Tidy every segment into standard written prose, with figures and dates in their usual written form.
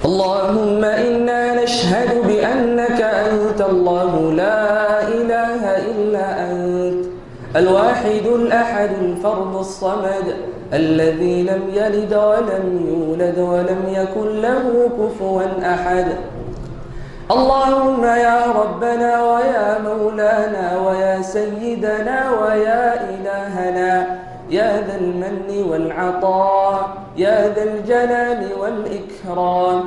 اللهم إنا نشهد بأنك أنت الله لا إله إلا أنت الواحد الأحد الفرد الصمد الذي لم يلد ولم يولد ولم يكن له كفوا أحد. اللهم يا ربنا ويا مولانا ويا سيدنا ويا إلهنا يا ذا المن والعطاء يا ذا الجلال والإكرام،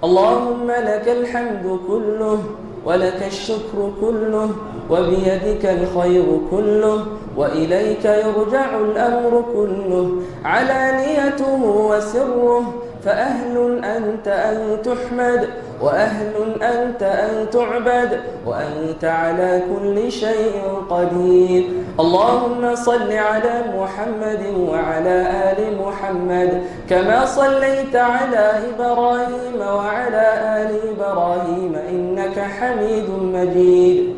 اللهم لك الحمد كله ولك الشكر كله وبيدك الخير كله وإليك يرجع الأمر كله علانيته وسره، فأهل أنت أن تحمد وأهل أنت أن تعبد وأنت على كل شيء قدير. اللهم صل على محمد وعلى آل محمد كما صليت على إبراهيم وعلى آل إبراهيم إنك حميد مجيد.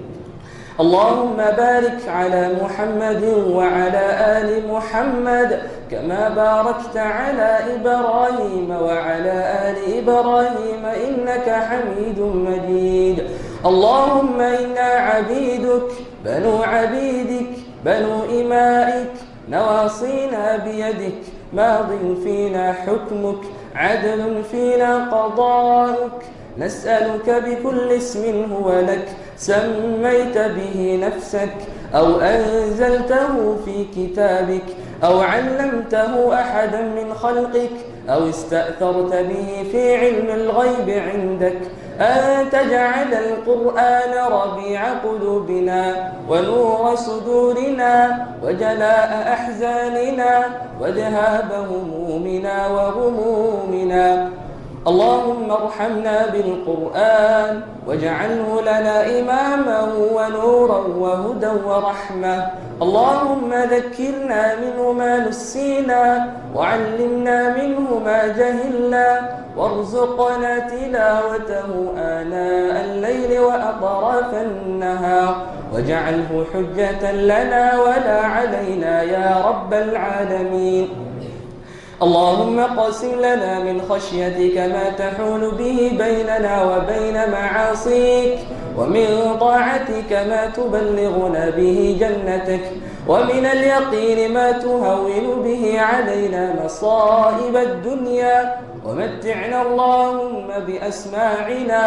اللهم بارك على محمد وعلى آل محمد كما باركت على إبراهيم وعلى آل إبراهيم إنك حميد مجيد. اللهم إنا عبيدك بنو عبيدك بنو إمائك نواصينا بيدك ماض فينا حكمك عدل فينا قضاؤك، نسألك بكل اسم هو لك سميت به نفسك أو أنزلته في كتابك أو علمته أحدا من خلقك أو استأثرت به في علم الغيب عندك أن تجعل القرآن ربيع قلوبنا ونور صدورنا وجلاء أحزاننا وذهاب همومنا وغمومنا. اللهم ارحمنا بالقرآن واجعله لنا إماما ونورا وهدى ورحمة. اللهم ذكرنا منه ما نسينا وعلمنا منه ما جهلنا وارزقنا تلاوته آناء الليل وأطراف النهار واجعله حجة لنا ولا علينا يا رب العالمين. اللهم اقسم لنا من خشيتك ما تحول به بيننا وبين معاصيك ومن طاعتك ما تبلغنا به جنتك ومن اليقين ما تهون به علينا مصائب الدنيا ومتعنا اللهم بأسماعنا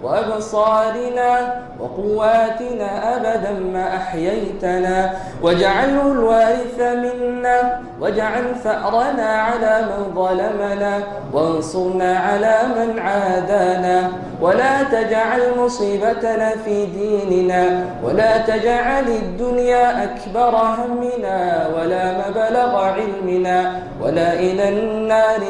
وأبصارنا وقواتنا أبدا ما أحييتنا واجعله الوارث منا واجعل ثأرنا على من ظلمنا وانصرنا على من عادانا ولا تجعل مصيبتنا في ديننا ولا تجعل الدنيا أكبر همنا ولا مبلغ علمنا ولا إلى النار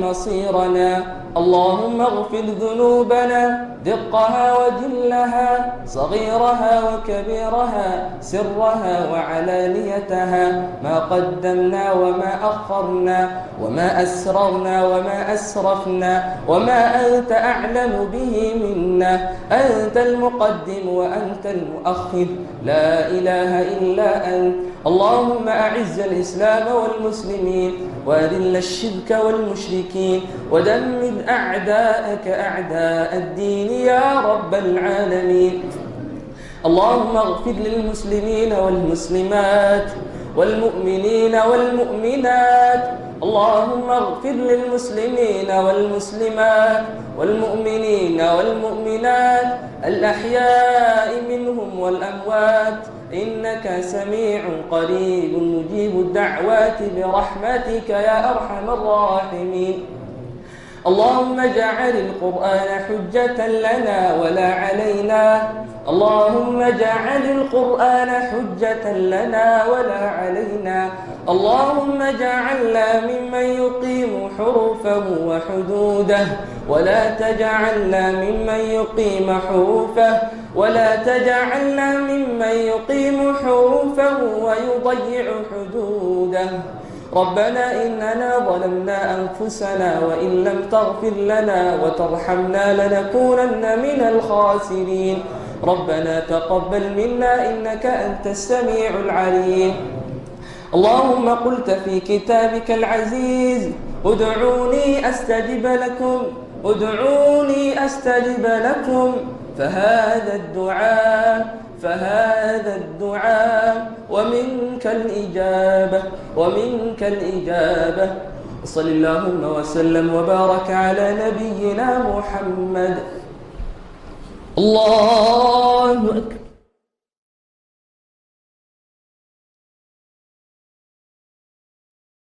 مصيرنا اللهم اغفر ذنوبنا دقها وجلها صغيرها وكبيرها سرها وعلانيتها ما قدمنا وما أخرنا وما أسررنا وما أسرفنا وما أنت أعلم به منا، أنت المقدم وأنت المؤخر لا إله إلا أنت. اللهم أعز الإسلام والمسلمين وأذل الشرك والمشركين ودمر أعداءك أعداء الدين يا رب العالمين. اللهم اغفر للمسلمين والمسلمات والمؤمنين والمؤمنات، اللهم اغفر للمسلمين والمسلمات والمؤمنين والمؤمنات الأحياء منهم والأموات إنك سميع قريب مجيب الدعوات برحمتك يا أرحم الراحمين. اللهم اجعل القرآن حجة لنا ولا علينا، اللهم اجعل القرآن حجة لنا ولا علينا، اللهم اجعلنا ممن يقيم حروفه وحدوده ولا تجعلنا ممن يقيم حروفه ولا تجعلنا ممن يقيم حروفه ويضيع حدوده. ربنا إننا ظلمنا أنفسنا وإن لم تغفر لنا وترحمنا لنكونن من الخاسرين. ربنا تقبل منا إنك أنت السميع العليم. اللهم قلت في كتابك العزيز ادعوني أستجب لكم، ادعوني أستجب لكم. فهذا الدعاء ومنك الإجابة، ومنك الإجابة. صل اللهم وسلم وبارك على نبينا محمد. الله أكبر.